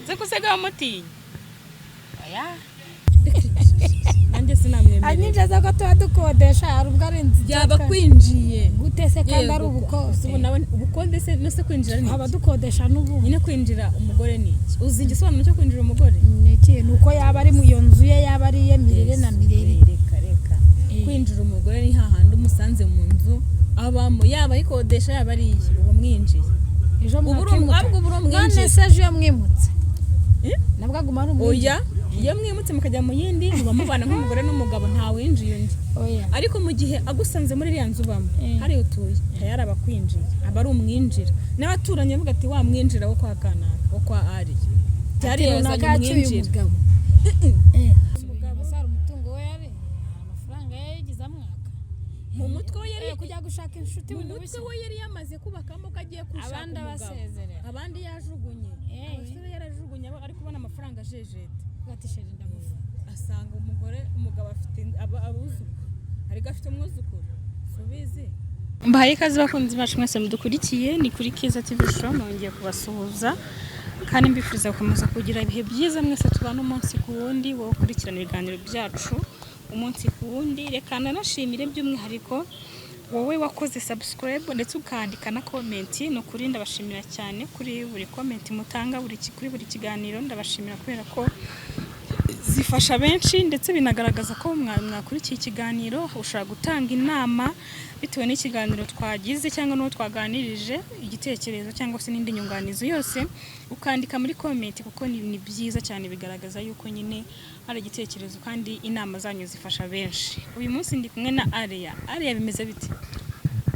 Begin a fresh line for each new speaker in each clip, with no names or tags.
ze kusega mutinya
oya
nanjye sinamwemera
anyinjaza ko tubadukodesha hari ubwo ari inzu
yaba kwinjiye
gute se kandi ari ubukode
ubu nawe ubukode se no se kwinjira ni
haba dukodesha n'ubu
nyine kwinjira umugore ni iki uzi igisobanuro cyo kwinjira umugore
ni iki nuko yaba ari mu iyo nzu ye yaba ari iye mirire na mirire
reka kwinjira umugore ni hahandi umusanze mu nzu abamo yaba ayikodesha yaba ari iye uwo mwinjiye
ejo
mwakimutse
none se ejo mwimutse nabwo aguma ari umwinjiye
oya iyo mwimutse mukajya mu yindi muba mubana nk'umugore n'umugabo nta winjiye undi
oya
ariko mu gihe agusanze muri iriya nzu bamo hari utuye tayari aba kwinjiye aba ari umwinjira n'abaturanyi bavuga ati wa mwinjira wo kwa kanaka wo kwa ari byari yazanye umwinjira
umugabo sara umutungo we yari amafaranga yagize amwaka
mu mutwe we yari
kujya gushaka inshuti
mu mutwe we yari yamaze kubakamo ko agiye gushaka
abandi abasezerera
abandi yajugunye abasore yarajugunye ari kubona amafaranga ajejeta
gatishije ndamufa
asanga umugabo afite abuzukuru ari gafite umwuzukuru subizi mbahaye ikaze bakunzi bacu mwese mudukurikiye ni kuri Kiza TV show nongeye kubasuhuza kandi mbifuriza gukomeza kugira ibihe byiza mwese tubana umunsi ku wundi wo gukurikirana ibiganiro byacu umunsi ku wundi reka nanashimire by'umwihariko wowe wakoze subscribe ndetse ukandika na comment no kuri ndabashimira cyane kuri buri comment mutanga kuri buri kiganiro ndabashimira kubera ko zifasha benshi ndetse binagaragaza ko mwakurikiye ikiganiro ushaka gutanga inama bitewe n'ikiganiro twagize cyangwa no twaganirije igitekerezo cyangwa se n'indi nyunganizi yose ukandika muri comment kuko ni byiza cyane bigaragaza yuko nyine ari igitekerezo kandi inama zanyu zifasha benshi uyu munsi ndi kumwe na Aria bimeze bite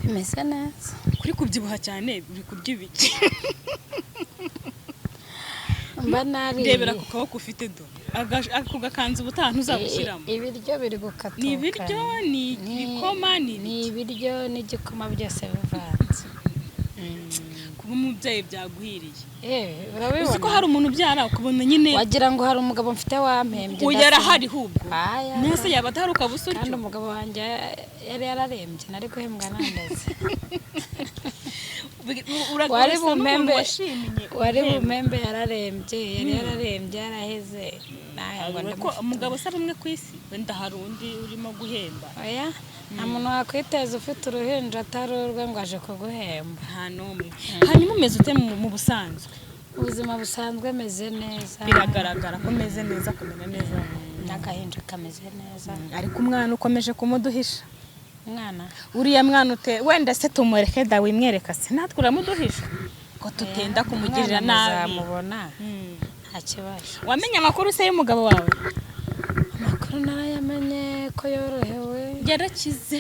bimeze neza
kuri kubyibuha cyane uri kurya ibiki
mba nari
ndebera ku kaboko ufite do ako gakanzu ubutaha uzabushyiramo
ibiryo biri gukatuka
ni ibiryo ni ibikoma ni
ibiryo n'igikoma byose bivanze
kuba umubyeyi byaguhiriye
urabibona
uzi ko hari umuntu ubyara ukabona nyine
wagira ngo hari umugabo mfite wampembye
uyu yarahari hubwo nese yaba atari ukabusa
kandi umugabo wanjye yari yararembye nari guhembwa nandeze wari bumembe yararembye yari yararembye yaraheze
umugabo se rumwe ku isi wenda hari undi urimo guhemba
oya nta muntu wakwiteza ufite uruhinja atarurwe ngo aje kuguhemba
nta n'umwe hanyuma umeze ute mu busanzwe
ubuzima busanzwe meze neza
biragaragara ko meze neza kumera neza
n'agahinja kameze neza
ariko umwana ukomeje kumuduhisha
umwana
uriya mwana wenda se tumwereke da wimwereka se natwe uramuduhisha ko tutenda kumugirira nabi
zamubona nta kibazo
wamenye amakuru se y'umugabo wawe
amakuru narayamenye ko yorohewe
yarakize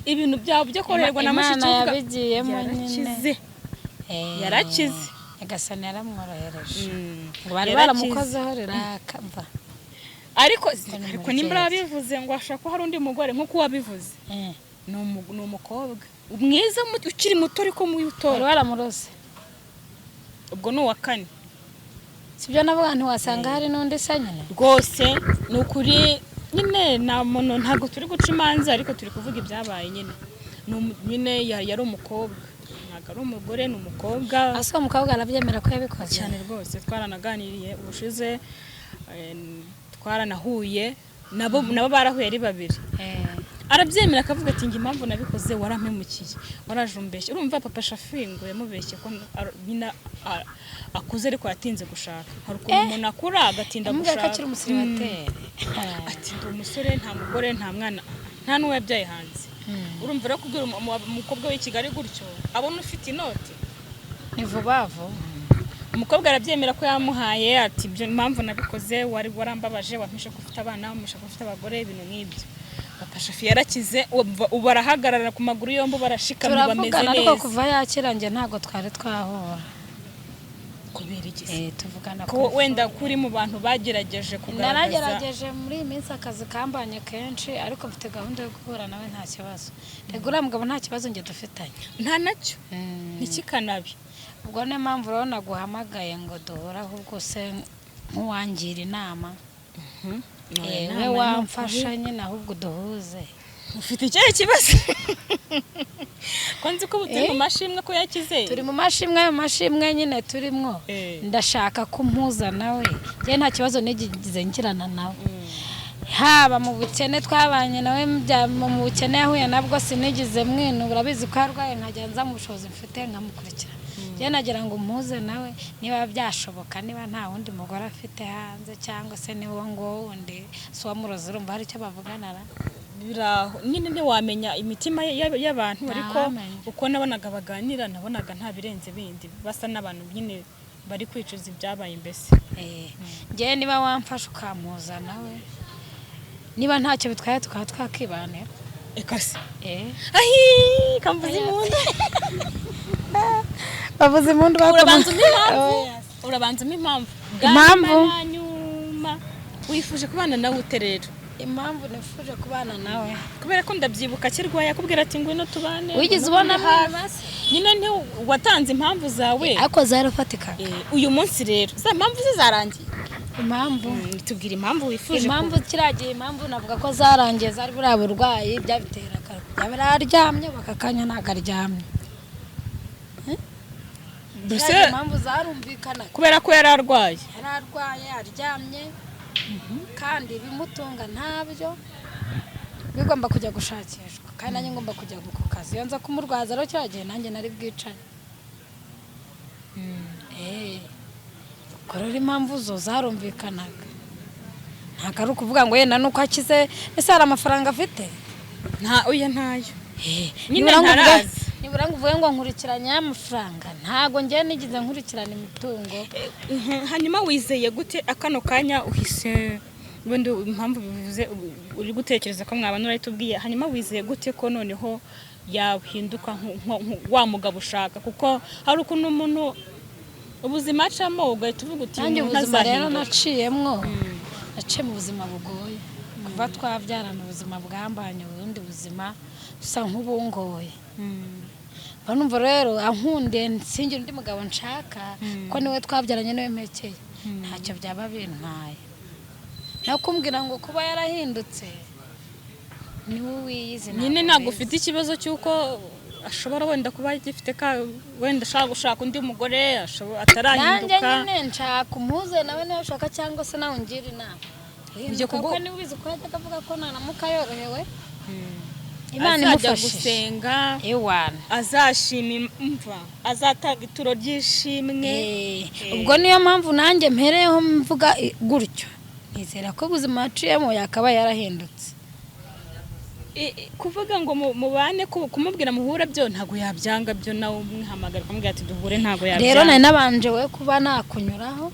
ibintu byawe byo korerwa na mushiki
we yabigiyemo nyine
yarakize
agasana yaramworohereje ngo bari baramukozeho rirakava
ariko nimba bivuze ngo ashaka ko hari undi mugore nk'uko wabivuze ni umukobwa mwiza ukiri muto ariko mubitora
waramurose
ubwo ni uwa kane
sibyo navuga ntiwasanga hari n'undi se nyine
rwose ni ukuri nyine nta muntu ntabwo turi guca imanza ariko turi kuvuga ibyabaye nyine yari umukobwa ntabwo ari umugore ni umukobwa
asa umukobwa arabyemera ko yabikoze
cyane rwose twaranaganiriye ubushize twaranahuye nabo barahuye ari babiri arabyemera akavuga ati ngi impamvu nabikoze warampemukiye warajumbeshye urumva papa Shafingo yamubeshye ko nyina akuze ariko yatinze gushaka hari ukuntu umuntu akura agatinda gushaka
akiri umusiribateri
ati ndi umusore nta mugore nta mwana nta n'uwo yabyaye hanze urumva rero kubwira umukobwa w'i Kigali gutyo abona ufite inoti
ni vuba vuba
umukobwa arabyemera ko yamuhaye ati ibyo impamvu nabikoze warambabaje wampishe ko ufite abana wampishe ko ufite abagore ibintu nk'ibyo papa Shafi yarakize ubu arahagarara ku maguru yombi barashikamye bameze neza
ariko kuva yakirangiye ntago twari twahura
kubera iki
tuvugana
ko wenda kuri mu bantu bagerageje kugaragaza
naragerageje muri iyi minsi akazi kambanye kenshi ariko mfite gahunda yo guhura nawe nta kibazo regura mugabo nta kibazo nge dufitanye
nta nacyo nikikanabi
ubwo niyo mpamvu rero naguhamagaye ngo duhura ahubwo se nk'uwangira inama we wamfasha nyine ahubwo duhuze
ufite icyo kibazo ko nzi ko turi mu mashimwe ko yakize
turi mu mashimwe nyine turimo ndashaka ko mpuza nawe njye nta kibazo nigize ngirana nawe haba mu bukene twabanye nawe mu bukene yahuye nabwo sinigize mwino urabizi ko arwaye nkajya nza mu bushobozi mfite nkamukurikira njye nagira ngo mpuze nawe niba byashoboka niba nta wundi mugore afite hanze cyangwa se niba ngo wundi so wamuroze urumva hari icyo bavuganara
biraho nyine ntiwamenya imitima y'abantu ariko uko nabonaga baganira nabonaga nta birenze bindi basa n'abantu nyine bari kwicuza ibyabaye mbese
njye niba wamfasha ukampuza nawe niba ntacyo bitwaye tukaba twakibanira
ekase ahi kamvuze impundu
bavuze impundu
urabanza impamvu nyuma wifuje kubana nawe uterero
impamvu nifuje kubana nawe
kubera ko ndabyibuka kirwaye akubwira ati ngwino tubane
wigize ubona
nyine nti watanze impamvu zawe
ariko zarafatika
uyu munsi rero za mpamvu zarangiye
impamvu
tubwira impamvu wifuje
impamvu kiragiye impamvu navuga ko zarangiye zari buriya burwayi byabitera yaba aryamye bakakanya ntago aryamye impamvu zarumvikana
kubera ko yari arwaye
aryamye kandi bimutunga ntabyo bigomba kujya gushakishwa kandi nanjye ngomba kujya ku kazi iyo nza kumurwaza rero cyagiye nanjye nari bwicanye rero impamvu zo zarumvikanaga ntabwo ari ukuvuga ngo yenda nuko akize ese hari amafaranga afite
ntayo
nyine ntarazi nibura ngo uvuge ngo nkurikiranye y'amafaranga ntabwo njye nigize nkurikirana imitungo
hanyuma wizeye gute akano kanya uhise wenda impamvu bivuze uri gutekereza ko mwabana urayitubwiye hanyuma wizeye gute ko noneho yahinduka wa mugabo ushaka kuko hari ukuntu umuntu ubuzima acamo ugahita uvuga uti
nanjye ubuzima rero naciyemwo naciye mu buzima bugoye kuva twabyarana ubuzima bwambanye ubundi buzima busa nk'ubungoye banumva rero ankunde singira undi mugabo nshaka ko niwe twabyaranye niwe mpekeye ntacyo byaba bintwaye nakumbwira ngo kuba yarahindutse niwe wiyizi
nyine ntabwo ufite ikibazo cy'uko ashobora wenda kuba gifite wenda ashaka gushaka undi mugore atarahinduka
nanjye nyine nshaka umuze nawe niba ushaka cyangwa se nawe ngira inama kuko niba ubizi ko yajyaga avuga ko nanamuka yorohewe Imana imufashije
gusenga azashima imva azatanga ituro ry'ishimwe
ubwo niyo mpamvu nanjye mpereyeho mvuga gutyo nizera ko ubuzima aciyemo yakaba yarahindutse
kuvuga ngo mubane kumubwira muhure byo ntago yabyanga byo nawe umwihamagara kumubwira ati duhure ntago yabyanga
rero nari nabanje we kuba nakunyuraho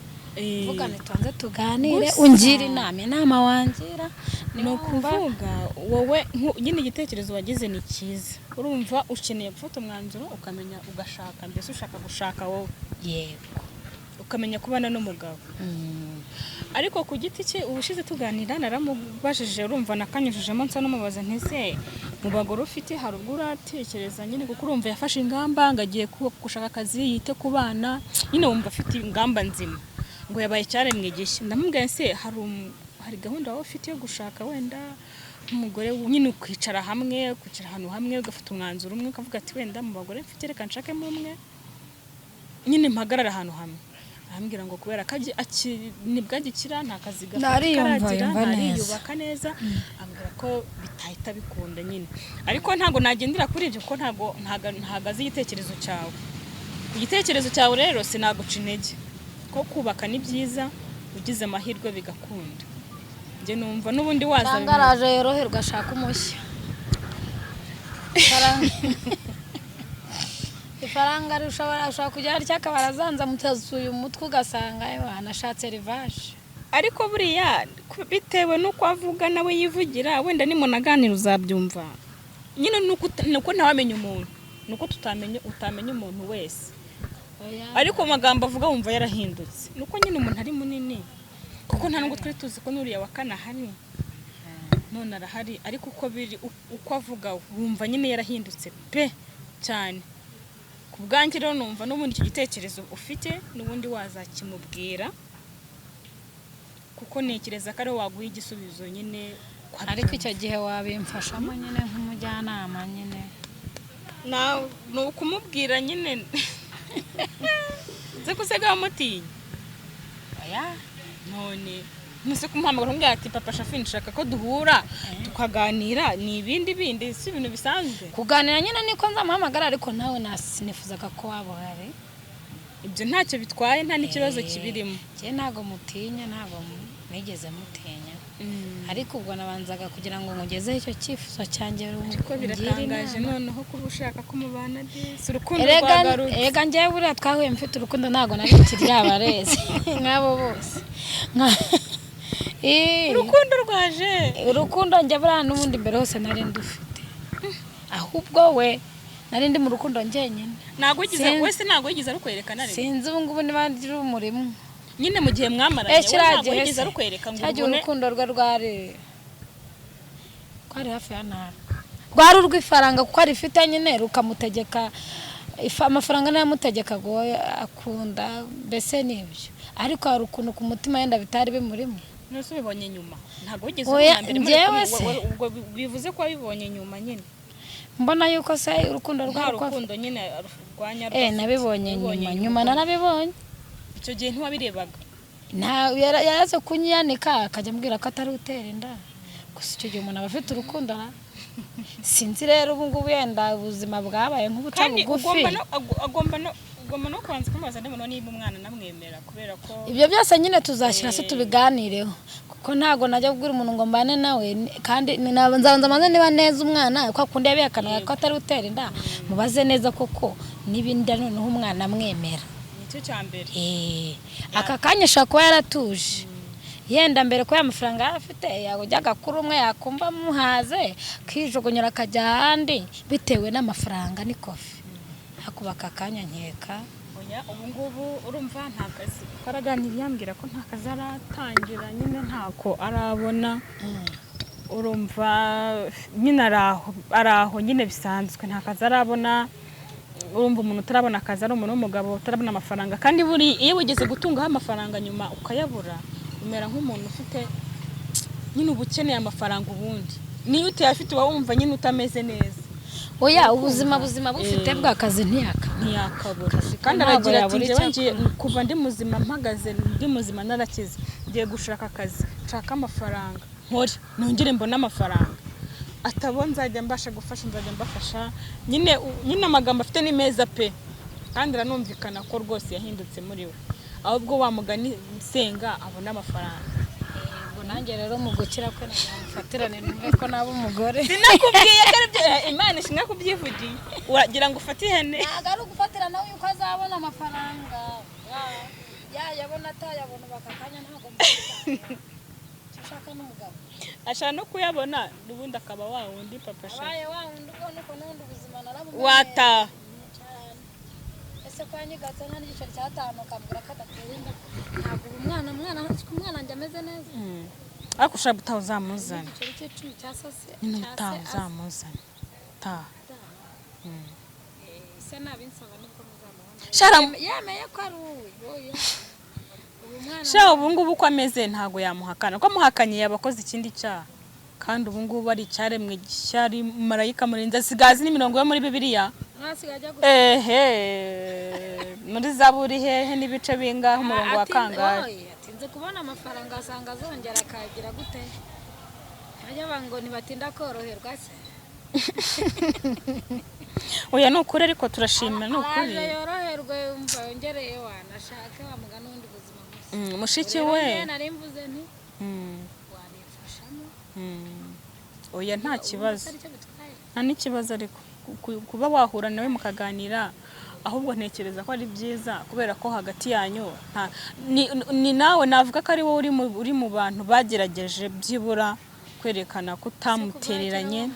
vuga nitonze tuganire ungira inama wangira
ni ukuvuga wowe nyine igitekerezo wagize ni cyiza urumva ukeneye gufata umwanzuro ukamenya ugashaka mbese ushaka gushaka wowe
yego
ukamenya kubana n'umugabo ariko ku giti cye ubushize tuganira naramubajije urumva nakanyujijemo nsa n'umubaza ntese mu bagore ufite hari ubwo uratekereza nyine kuko urumva yafashe ingamba ngo agiye gushaka akazi yite ku bana nyine wumva afite ingamba nzima ngo yabaye cyaremwe gishya ndamubwiye se hari gahunda wowe ufite yo gushaka wenda umugore nyine ukwicara hamwe kwicara ahantu hamwe ugafata umwanzuro umwe ukavuga ati wenda mu bagore mfite reka nshakemo umwe nyine mpagarara ahantu hamwe arambwira ngo kubera ko nibwo agikira nta kazi
karagira
ntariyubaka neza ambwira ko bitahita bikunda nyine ariko ntabwo nagendera kuri ibyo ko ntabwo azi igitekerezo cyawe igitekerezo cyawe rero sinaguca intege ko kubaka ni byiza ugize amahirwe bigakunda njye numva n'ubundi waza
ngaraje yoroherwa ashaka umushya ifaranga rishobora kujya harya akabarazanza mutazuye umutwe ugasanga anashatse rivaje
ariko buriya bitewe n'uko avuga nawe yivugira wenda nimunaganira uzabyumva nyine nuko ntawamenya umuntu nuko utamenya umuntu wese ariko amagambo avuga wumva yarahindutse nuko nyine umuntu ari munini kuko nta nubwo twari tuzi ko n'uriya wa kane ahari none arahari ariko uko avuga wumva nyine yarahindutse pe cyane ku bwanjye rero numva n'ubundi icyo gitekerezo ufite n'ubundi wazakimubwira kuko ntekereza ko ari waguha igisubizo nyine
ariko icyo gihe wabimfashamo nyine nk'umujyanama nyine
nawe ni ukumubwira nyine nze kusega mutinya
oya
none nuse kumuhamagara ngira ati papa Shafi nshaka ko duhura tukaganira ni ibindi si ibintu bisanzwe
kuganira nyine niko nzamuhamagara ariko nawe nasinifuzaga ko waba hari
ibyo ntacyo bitwaye nta n'ikibazo kibirimo
ntago mutinya ntago nigeze mutinya ariko ubwo nabanzaga kugira ngo ngugezeho icyo cyifuzo cyanjye
ko biratangaje noneho kuba ushaka kumubana disi urukundo rwagarutse
ega njyewe buriya twahuye mfite urukundo ntago nabikiri yabareze nk'abo bose
urukundo rwaje
urukundo njye buriya n'ubundi mbere hose nari ndufite ahubwo we nari ndi mu rukundo njyenyine
ntago wese ntago yigize arukwerekana rero
sinzi ubu ngubu niba ndi umurimo
nyine mu gihe mwamaranye we ntago yigize arukwereka ngo
ubone urukundo rwe rwari hafi ya ntara rwari urw'ifaranga kuko arifite nyine rukamutegeka amafaranga n'ayamutegeka ngo akunda mbese n'ibyo ariko hari ukuntu ku mutima yenda bitari bimurimo
nose ubibonye nyuma ntago wigeze ubona mbere ubwo bivuze ko wabibonye nyuma nyine
mbona yuko se urukundo
rw'urukundo nyine rwanya
nabibonye nyuma narabibonye
icyo gihe ntiwabirebaga
yaraze kunyanika akajya ambwira ko atari utera inda gusa icyo gihe umuntu aba afite urukundo sinzi rero ubu ngubu yenda ubuzima bwabaye nk'ubuca bugufi
agomba no kubanza kumubaza ndabona niba umwana namwemera kubera ko
ibyo byose nyine tuzashyira se tubiganireho kuko ntago najya kubwira umuntu ngo mbane nawe kandi nzabanza manze niba neza umwana ko akundi yabihakana ko atari utera inda mubaze neza koko n'ibindi noneho umwana amwemera
nicyo cyambere
aka kanya ashaka kuba yaratuje yenda mbere ko amafaranga yarafite yajyaga kuri umwe yakumva muhaze kijugunyura akajya ahandi bitewe n'amafaranga n'ikofi hakubaka akanya nkeka
ubu ngubu urumva nta kazi twaraganiriye yambwira ko nta kazi aratangira nyine ntako arabona urumva nyine araho nyine bisanzwe nta kazi arabona urumva umuntu utarabona akazi ari umuntu w'umugabo utarabona amafaranga kandi buri iyo wigeze gutungaho amafaranga nyuma ukayabura umera nk'umuntu ufite nyine uba ukeneye amafaranga ubundi niyo utayafite uba wumva nyine utameze neza
oya ubuzima bufite bw'akazi ntiyakabura
kandi aragira ati njyewe ngiye kuva ndi muzima mpagaze ndi muzima narakize ngiye gushaka akazi nshaka amafaranga nkore nongere mbone amafaranga atabo nzajya mbasha gufasha nzajya mbafasha nyine amagambo afite ni meza pe kandi ranumvikana ko rwose yahindutse muri we ahubwo wa mugani senga abona amafaranga
nanjye rero mu gukira kwe namufatirane numve ko naba umugore
sinakubwiye ko aribyo Imana ishinga kubyivugiye uragira ngo ufate ihene
ntago ari ugufatira nawe yuko azabona amafaranga yayabona atayabona bakakanya ntago ushaka n'umugabo
ashaka no kuyabona ubundi akaba wa wundi papa Shafi
abaye wa wundi ubwo nuko n'undi ubuzima narabumenye
wata
ese kwa nyigatse nta n'igiceri cy'atanu akambwira ko adatera inda ntabwo umwana njye ameze neza
ariko ushaka gutaha uzamuzana
igiceri cy'icumi cya sase
utaha uzamuzana taha
se nabinsaba nibwo muzamubona yemeye ko ari uwe
sha ubu ngubu uko ameze ntago yamuhakana ko amuhakanye yabakoze ikindi cyaha kandi ubu ngubu ari icyaremwe gishyari marayika murinzi asigazi n'imirongo yo muri Bibiliya muri Zaburi hehe n'ibice bingahe umurongo wa kangahe
atinze kubona amafaranga asanga azongera akagira gute ajya bango ntibatinda koroherwa se
oya ni ukuri ariko turashimira ni ukuri
yoroherwe umva yongereye wanashaka wamuga n'undi buzima
mushiki we
nari mvuze nti wanifashamo
oya nta kibazo nta n'ikibazo ariko kuba wahura nawe mukaganira ahubwo ntekereza ko ari byiza kubera ko hagati yanyu ni nawe navuga ko ari wowe uri mu bantu bagerageje byibura kwerekana ko utamutereranye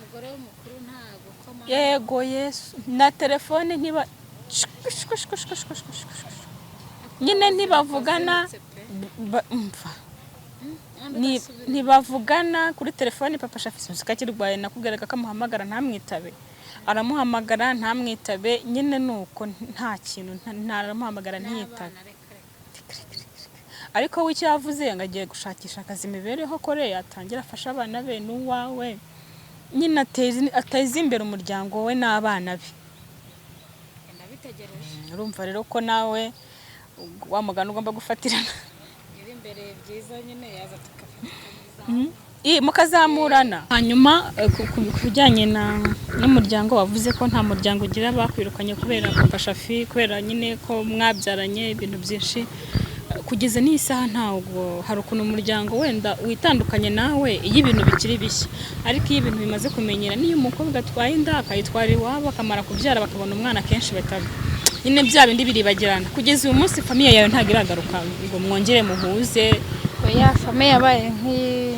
yego Yesu na telefone ntiba nyine ntibavugana ntibavugana kuri telefone papa Shafi suka kirwaye nakubwiraga ko amuhamagara ntamwitabe aramuhamagara ntamwitabe nyine nuko nta kintu ntaramuhamagara ntiyitabe ariko we icyo yavuze ngo agiye gushakisha akazi imibereho kore yatangira afasha abana be n'uwawe nyine ateza imbere umuryango we n'abana be. Urumva rero ko nawe wa mugani ugomba gufatirana
imbere byiza nyine yaza
mukazamurana. Hanyuma ku bijyanye n'umuryango wavuze ko nta muryango ugira bakwirukanye kubera gufasha kubera nyine ko mwabyaranye ibintu byinshi kugeza n'isaha ntabwo hari ukuntu umuryango wenda witandukanye nawe iyo ibintu bikiri bishya, ariko iyo ibintu bimaze kumenyera n'iyo umukobwa atwaye inda akayitwara iwabo akamara kubyara bakabona umwana kenshi nyine bya bindi biribagirana. Kugeza uyu munsi famiye yawe ntabwo iragaruka ngo mwongere muhuze?
oya famiye yabaye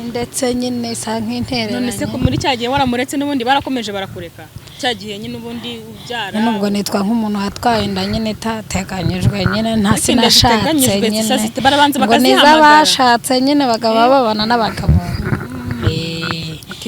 ndetse nyine isa nk'intereranye.
None se muri cya gihe waramuretse n'ubundi barakomeje barakureka cya gihe nyine ubundi ubyara?
Nubwo nitwa nk'umuntu watwaye inda nyine itateganyijwe nyine nta sinashatse nyine ngo niza bashatse nyine bagaba babana n'abagabo.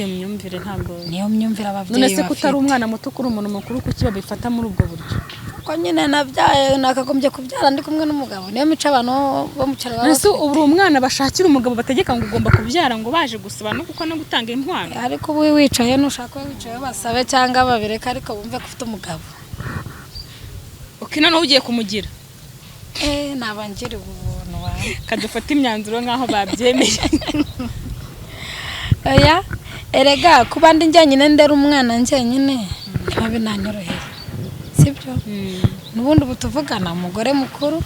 Imyumvire ntabwo
niyo myumvire ababyeyi
bafite. None se kutari umwana muto kuri umuntu mukuru kuki babifata muri ubwo buryo?
Ko nyine nabyaye nakagombye kubyara ndi kumwe n'umugabo, niyo mico abantu bo mu cyaro
bafite. Ubu umwana bashakira umugabo bategeka ngo ugomba kubyara ngo baje gusaba no kuko no gutanga intwaro.
Ariko ubu wicaye nushaka wicaye basabe cyangwa babireka ariko bumve ko ufite umugabo.
None ugiye kumugira
nabangira ubuntu wawe
kadufata imyanzuro nkaho babyemeye.
oya erega kuba ndi njyenyine ndera umwana njyenyine ntibabe nanyoroheye sibyo. N'ubundi butuvugana umugore mukuru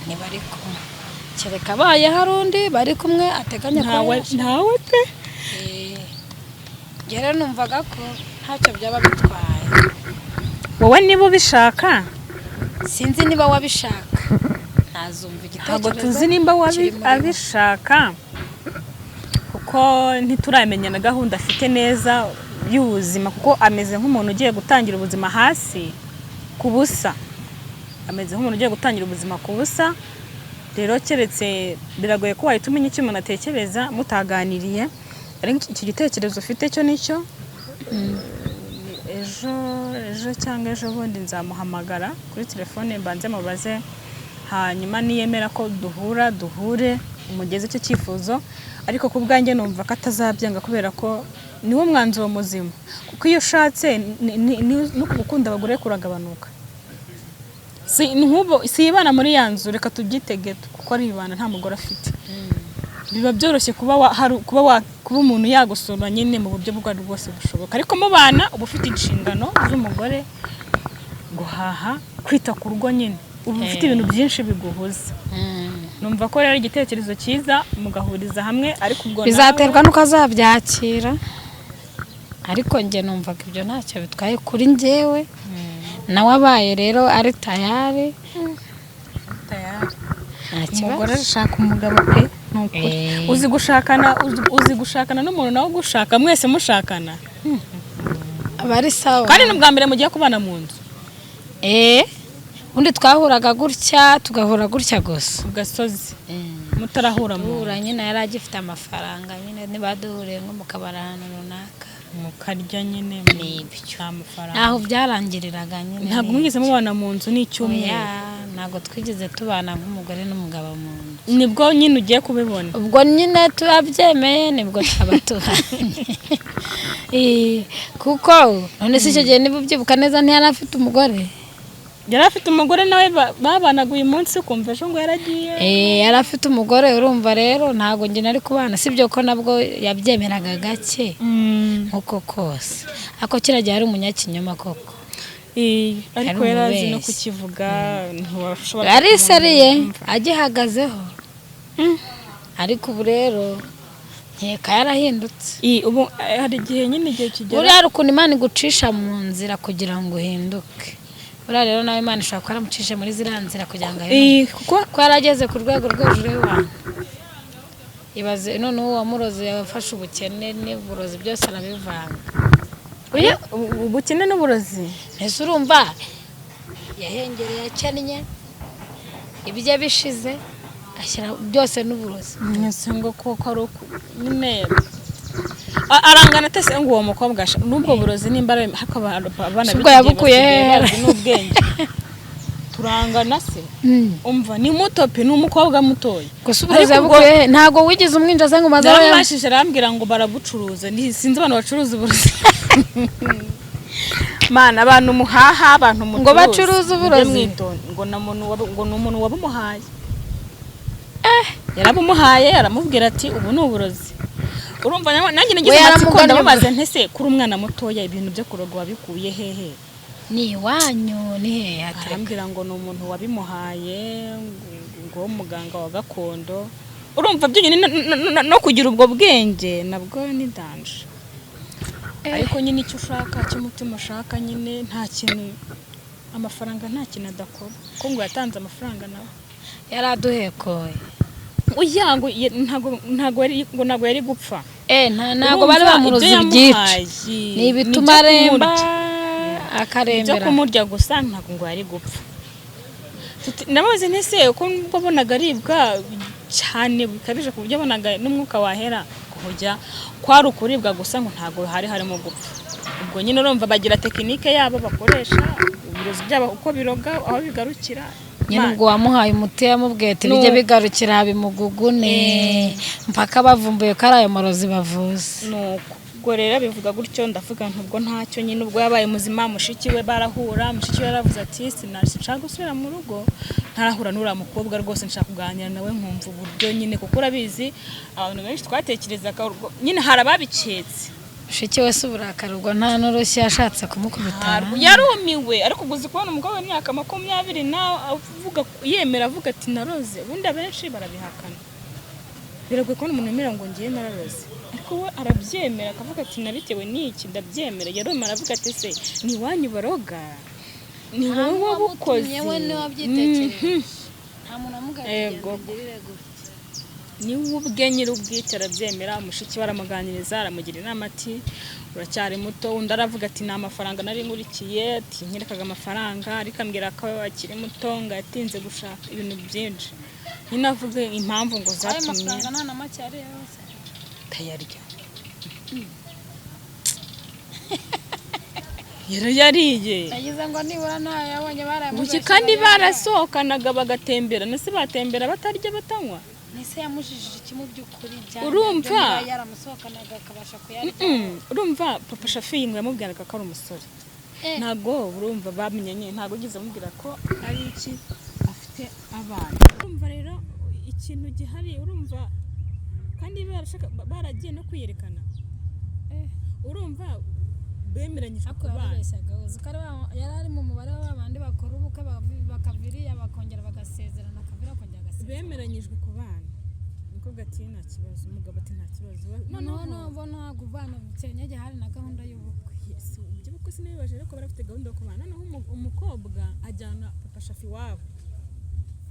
ntibari kumwe kereka abaye hari undi bari kumwe ateganya
ntawe pe.
rero numvaga ko ntacyo byaba bitwaye.
Wowe niba ubishaka
sinzi niba wabishaka ntazumva igitekerezo.
Ntabwo tuzi nimba abishaka kuko ntituramenya na gahunda afite neza y'ubuzima, kuko ameze nk'umuntu ugiye gutangira ubuzima hasi ku busa. Ameze nk'umuntu ugiye gutangira ubuzima ku busa. Rero keretse biragoye ko wahita umenya icyo umuntu atekereza mutaganiriye. Ariko iki gitekerezo ufite cyo nicyo ejo cyangwa ejo bundi nzamuhamagara kuri telefone mbanze mubaze, hanyuma niyemera ko duhure umugeze icyo cyifuzo. Ariko ku bwanjye numva ko atazabyanga kubera ko niwo mwanzuro muzima, kuko iyo ushatse no gukunda abagore kuragabanuka. Si ibana muri ya nzu reka tubyitege kuko ari ibana nta mugore afite. Biba byoroshye kuba umuntu yagusura nyine mu buryo bwo bwose bushoboka, ariko mu bana uba ufite inshingano z'umugore guhaha, kwita ku rugo nyine uba ufite ibintu byinshi biguhuza. Numva ko rero igitekerezo cyiza mugahuriza hamwe, ariko ubwo
bizaterwa nuko azabyakira. Ariko njye numvaga ibyo ntacyo bitwaye kuri njyewe. Nawe abaye rero ari tayari.
Umugore ashaka umugabo pe nukuri. Uzi gushakana n'umuntu nawe gushaka mwese mushakana.
Abari sawa.
Kandi n'ubwa mbere mugiye kubana mu nzu.
Undi twahuraga gutya tugahura gutya gusa
ku gasozi mutarahura mu
nyine yari agifite amafaranga nyine nibaduhure nko mu kabarana runaka
mukarya nyine
n'ibyo
amafaranga
naho byarangiriraga nyine.
Ntabwo mwigeze mubana mu nzu n'icyumweru?
Ntabwo twigeze tubana nk'umugore n'umugabo mu nzu.
Nibwo nyine ugiye kubibona?
Ubwo nyine turabyemeye nibwo twaba tubanye. Kuko none se icyo gihe niba ubyibuka neza ntiyari afite umugore?
Yari afite umugore nawe babanaga uyu munsi kumva ejo ngo yaragiye.
Yari afite umugore urumva rero ntago njye nari kubana, sibyo ko nabwo yabyemeraga gake nkuko kose. Ako kiragiye ari umunyakinyoma koko.
Ariko yarazi no kukivuga ntiwashobora.
Ari seriye agihagazeho. Ariko ubu rero nkeka yarahindutse.
Ubu hari igihe nyine igihe kigera.
Uriya ukuntu Imana igucisha mu nzira kugira ngo uhinduke. Uriya rero nawe Imana ishobora kuba yaramucishije muri ziriya nzira kugira ngo ahinduke. Kuko yarageze ku rwego rwo hejuru y'abantu. Ibaze none uwo wamuroze yafashe ubukene n'uburozi byose arabivanga.
Ubukene n'uburozi
ese urumva yahengereye akennye ibye bishize ashyira byose n'uburozi.
Mwese ngo koko ari nyine arangana tese ngo uwo mukobwa nubwo burozi nimba hakaba abana
ubwo yabukuye
n'ubwenge turangana se umva ni muto pe ni umukobwa mutoya
gusa uburozi yabukuye ntago wigize umwinja se ngo maze
yarabashije arambwira ngo barabucuruza sinzi abantu bacuruza uburozi mana abantu muhaha abantu mucuruza
ngo bacuruza uburozi
ngo ni umuntu wabumuhaye yarabumuhaye aramubwira ati ubu ni uburozi urumva nanjye nagize amatsiko ndamubaza ntese kuri umwana mutoya ibintu byo kuroga wabikuye hehe
ni iwanyu ni hehe
arambwira ngo ni umuntu wabimuhaye ngo muganga wa gakondo urumva byonyine no kugira ubwo bwenge nabwo ni danje ariko nyine icyo ushaka cy'umutima ushaka nyine nta kintu amafaranga nta kintu adakora ko ngo yatanze amafaranga nawe
yaraduhekoye
uyango ntago yari gupfa
ntago bari bamuroza ibyinshi ni ibituma aremba akarembera
byo kumurya gusa ntago ngo yari gupfa ndabaze ntese uko mbonaga aribwa cyane bikabije ku buryo bonaga n'umwuka wahera kujya kwari ukuribwa gusa ngo ntago harimo gupfa ubwo nyine urumva bagira tekinike yabo bakoresha uburozi byabo uko biroga aho bigarukira
nyine ubwo wamuhaye umuti yamubwiye ati bijye bigarukira bimugugune mpaka bavumbuye ko ari ayo marozi bavuze
nuko ubwo rero bivuga gutyo ndavuga ntubwo ntacyo nyine ubwo yabaye muzima mushiki we barahura mushiki we yaravuze ati sinashaka gusubira mu rugo ntarahura n'uriya mukobwa rwose nshaka kuganira nawe nkumva uburyo nyine kuko urabizi abantu benshi twatekerezaga nyine hari ababiketse
mushiki we se uburakari ubwo nta n'urushyi yashatse kumukubita
yarumiwe ariko uguze kubona umugabo w'imyaka 20 nawe avuga yemera avuga ati naroze ubundi abenshi barabihakana biragoye kubona umuntu yemera ngo ngiye nararoze ariko we arabyemera akavuga ati nabitewe n'iki ndabyemera yaroma aravuga ati se ni wanyu baroga ni wowe wabukoze
yewe ni wabyitekereje nta muntu amugariye
ni ubwe nyiri ubwite arabyemera umushiki baramuganiriza aramugira inama ati uracyari muto undi aravuga ati nta mafaranga nari nkurikiye ati nyerekaga amafaranga ariko ambwira ko akiri muto ngo yatinze gushaka ibintu byinshi nyine avuga impamvu ngo zatumye
amafaranga nta na make ari yose
tayarya yariye
yagize ngo nibura ntayabonye baramugasha
kandi barasohokanaga bagatembera nese batembera batarya batanywa
nese yamujijije ikimu by'ukuri
urumva
yaramusohokanaga akabasha kuyarya
urumva papa Shafi ngo yamubwiraga ko ari umusore ntago urumva bamenyanye ntago ugize amubwira ko ari iki afite abana urumva rero ikintu gihari urumva kandi baragiye no kwiyerekana urumva bemeranyije ku bana
yari ari mu mubare w'abandi bakora ubukwe bakaviriya bakongera bagasezerana akavira kongera agasezerana
bemeranyijwe ku bana umukobwa ati nta kibazo umugabo ati nta kibazo
noneho mbona kuvana bukenyege hari na gahunda y'ubukwe
ibyo bukwe sinabibaje ariko barafite gahunda yo kubana noneho umukobwa ajyana papa Shafi wabo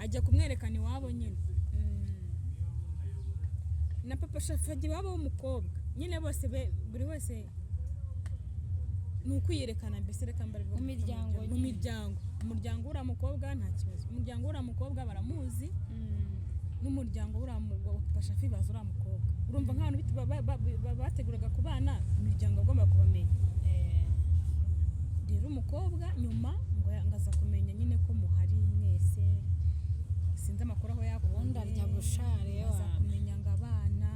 ajya kumwerekana iwabo nyine na papa Shafi ajya iwabo w'umukobwa nyine bose buri wese ni ukwiyerekana mbese reka mbarwa mu miryango uriya mukobwa nta kibazo umuryango uriya mukobwa baramuzi n'umuryango uriya papa Shafi bazi uriya mukobwa urumva nk'abantu bateguraga ku bana imiryango agomba kubamenya rero umukobwa nyuma ngo aza kumenya nyine ko muhari mwese sinzi amakuru aho
ubundi arya bushare
aza kumenya ngo abana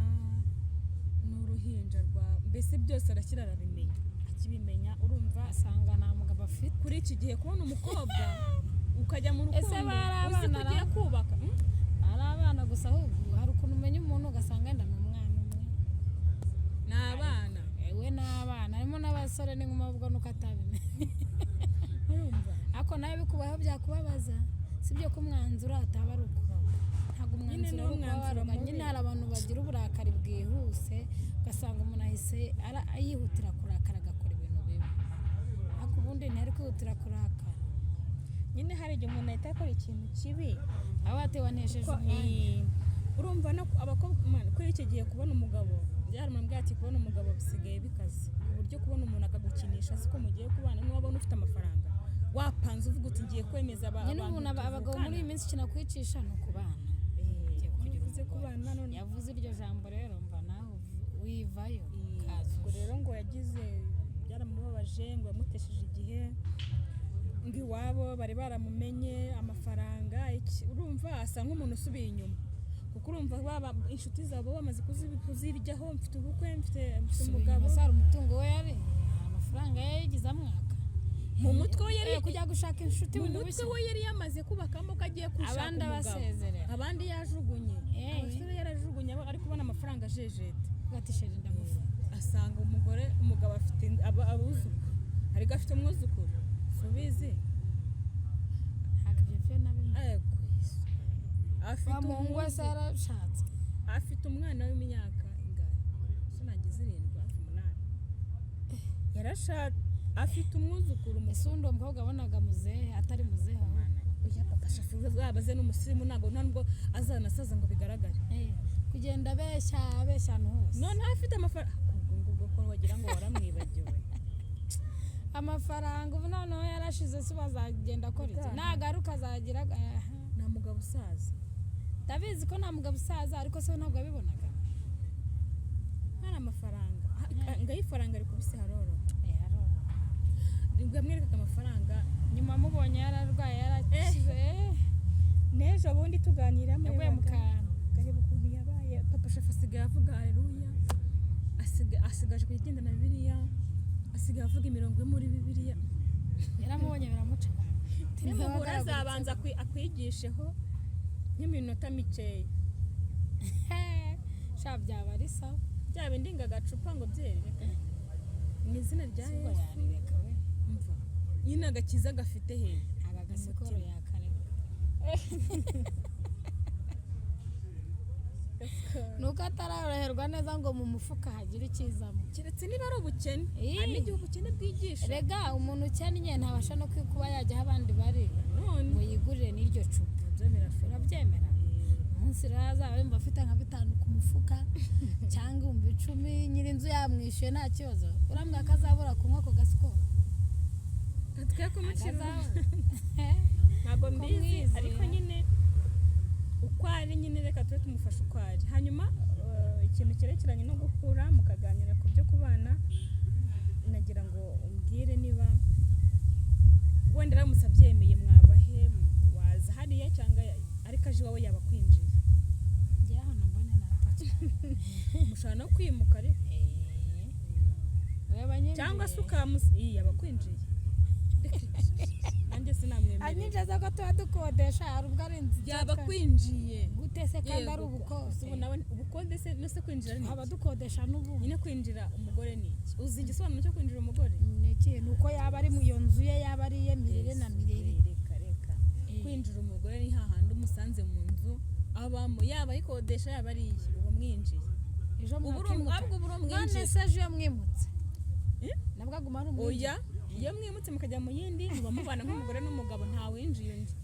n'uruhinja rwa mbese byose arashyira arabimenya akibimenya urumva
asanga nta mugabo afite
kuri iki gihe kubona umukobwa ukajya mu rukundo uzi ko ugiye kubaka
ari abana gusa ahubwo hari ukuntu umenya umuntu ugasanga yenda ni umwana umwe
ni abana
we n'abana harimo n'abasore n'inkumi ahubwo nuko atabimenye ariko nawe bikubaho byakubabaza sibyo ko umwanzuro ataba ari uko ntabwo umwanzuro waruka nyine hari abantu bagira uburakari bwihuse ugasanga umuntu ahise yihutira kurakara agakora ibintu bibi ariko ubundi ntiyari kwihutira kurakara
nyine hari igihe umuntu ahita akora ikintu kibi
aba yatewanesheje umwanya
urumva abakobwa kuri iki gihe kubona umugabo byarumambwiye ati kubona umugabo bisigaye bikaze ku buryo kubona umuntu akagukinisha azi ko mugiye kubana n'uwabona ufite amafaranga wapanze uvuga uti ngiye kwemeza
nyine umuntu abagabo muri iyi minsi kina kwicisha no kubana yavuze iryo jambo rero mva naho wivayo
ubwo rero ngo yagize byaramubabaje ngo yamutesheje igihe ngo iwabo bari baramumenye amafaranga urumva asa nk'umuntu usubiye inyuma kuko urumva baba inshuti zabo bamaze kuziryaho mfite ubukwe mfite umugabo
sara umutungo we yari amafaranga yayigize amwaka
mu mutwe we yari
kujya gushaka inshuti
mu mutwe we yari yamaze kubakamo ko agiye gushaka
abandi abasezerera
abandi yajugunye abasore yarajugunye ari kubona amafaranga ajejete
gatishije ndamufa
asanga umugabo afite abuzukuru ariko afite umwuzukuru subizi
hakavyo nabimwe
afite
umuhungu wese yarashatse
afite umwana w'imyaka ingahe sinagize 7 yarashatse afite umwuzukuru
isundo umukobwa abonaga muzehe atari muzehe
oya papa shafuza zabaze n'umusirimu ntabwo azanasaza ngo bigaragare
kugenda abeshya no hose
none afite amafaranga ngo ko wagira ngo waramwibagiwe
amafaranga ubu noneho yarashize se bazagenda akora iki nagaruka azagira
nta mugabo usaza
ndabizi ko nta mugabo usaza ariko se ntabwo yabibonaga
hari amafaranga ngayifaranga ari kubise haroro nibwo amwereka amafaranga
nyuma mubonye yararwaye yarakize
nejo abundi tuganiramo
yavuye mu kantu
kareba ukuntu yabaye papa shafu asigaye avuga haleluya asigaje kugenda na Bibiliya asigaye avuga imirongo yo muri Bibiliya
yaramubonye biramuca
nimugura azabanza akwigisheho nk'iminota mikeya
sha byaba ari sawa
bya bindi ngagacupa ngo byereke mu izina rya Yesu umva nyine agakiza gafite he
agasikoro yakareka nuko ataroroherwa neza ngo mu mufuka hagire ikizamo
keretse niba ari ubukene hari n'igihe ubukene bwigisha
rega umuntu ukennye ntabasha no kuba yajya aho abandi bari ngo yigurire n'iryo cupa urabyemera umunsi rero azaba yumva afite nka 5 ku mufuka cyangwa 10 nyiri inzu yamwishyuye nta kibazo urambwa akazabura kunywa ako gasikoro
atwe kumukira ntabwo mbizi ariko nyine uko ari nyine reka tube tumufasha uko ari hanyuma ikintu cyerekeranye no gukura mukaganira ku byo kubana nagira ngo umbwire niba wenda ramutse abyemeye mwabahe waza hariya cyangwa ariko aje wawe yaba kwinjiye
njye hano mbone natacana
mushana no kwimuka ariko cyangwa se yaba kwinjiye nanjye sinamwemera
anyinjiza ko tuba dukodesha hari ubwo ari inzu
yaba kwinjiye
gutese kandi ari ubukode
ubukode se no se kwinjira ni
aba dukodesha n'ubu
nyine kwinjira umugore ni iki uzi igisobanuro cyo kwinjira umugore
ni iki nuko yaba ari mu iyo nzu ye yaba ari iye mirire na mirire
reka kwinjira umugore ni hahandi umusanze mu nzu abamo yaba ayikodesha yaba ari iye uwo mwinjiye
ejo mwakimutse none se ejo mwimutse nabwo aguma ari umwinjiye
oya iyo mwimutse mukajya mu yindi muba mubana nk'umugore n'umugabo nta winjiye undi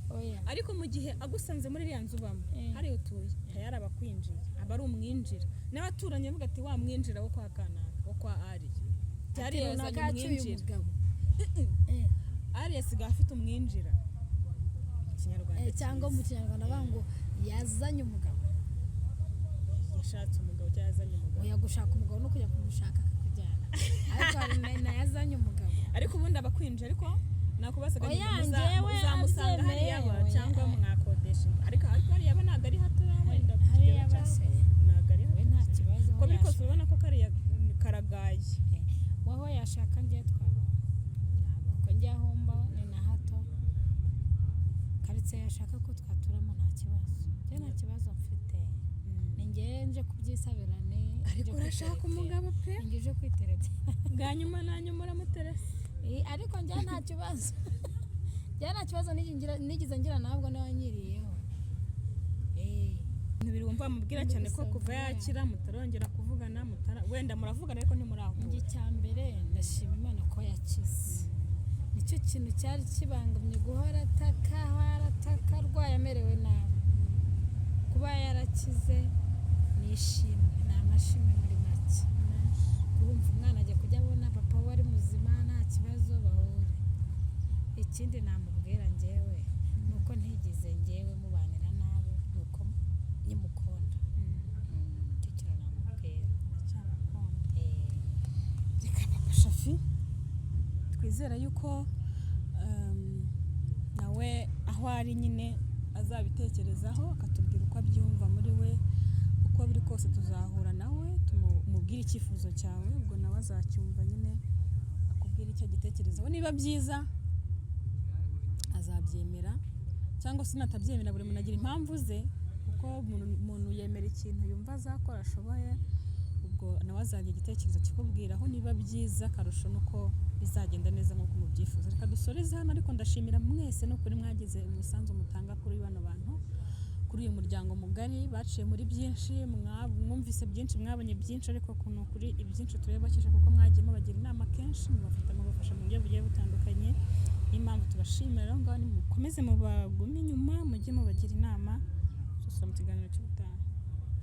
ariko mu gihe agusanze muri iriya nzu ubamo hariya utuye tayari aba akwinjiye aba ari umwinjira n'abaturanyi bavuga ati wa mwinjira wo kwa kanaka wo kwa ari tayari yazanye umwinjira ari yasigaye afite umwinjira
cyangwa mu kinyarwanda bango yazanye umugabo
yashatse umugabo cyangwa yazanye umugabo
oya gushaka umugabo no kujya kumushaka akakujyana ariko hari na yazanye umugabo
ariko ubundi abakwinjira ariko nakubasaga uzamusanga hariya cyangwa mwakodesha ariko hariya aba ntabwo ari hato wenda
hariya base
ntabwo ari hato
nta kibazo
ko biri kose urabona ko kariya karagaye
waho yashaka ngiye twaba ntabwo ko njya homba ni na hato karitse yashaka ko twaturamo nta kibazo njye nta kibazo mfite ni njye nje kubyisabirane
ariko urashaka umugabo pe
ngeje kwiteretse
bwa nyuma na nyuma uramuteretse
ariko njye nta kibazo nigize ngira ntabwo n'abanyiriyeho
ntibiri wumva mubwira cyane ko kuva yakira mutarongera kuvugana wenda muravugana ariko ntimurahura
njye cya mbere ndashima Imana ko yakize nicyo kintu cyari kibangamye guhora ataka arwaye amerewe nabi kuba yarakize nishimwe ni amashimwe muri make urumva umwana ajya kujya abona papa we ari muzima nta kibazo bahure ikindi namubwira njyewe ni uko ntigize njyewe mubanira nabi ni uko nyimukunda icyo kintu namubwira
reka papa Shafi twizera yuko aho ari nyine azabitekerezaho akatubwira uko abyumva muri we, uko biri kose tuzahura nawe tumubwire icyifuzo cyawe, ubwo nawe azacyumva nyine akubwira icyo agitekerezaho, niba byiza azabyemera cyangwa se natabyemera. Buri muntu agira impamvu ze, kuko umuntu yemera ikintu yumva azakora ashoboye, ubwo nawe azagira igitekerezo kikubwiraho niba byiza, akarusho nuko bizagenda neza nk'uko mubyifuza. Reka dusoreze hano, ariko ndashimira mwese n'ukuri mwagize umusanzu mutanga kuri bano bantu, kuri uyu muryango mugari baciye muri byinshi, mwumvise byinshi, mwabonye byinshi, ariko kuno kuri ibyinshi turabakisha kuko mwagiye mubagira inama kenshi, mubafasha mu buryo bugiye butandukanye. Impamvu tubashimira rero ngaho, mukomeze mubagume inyuma, mujye mubagira inama. Mu kiganiro cy'ubutaha.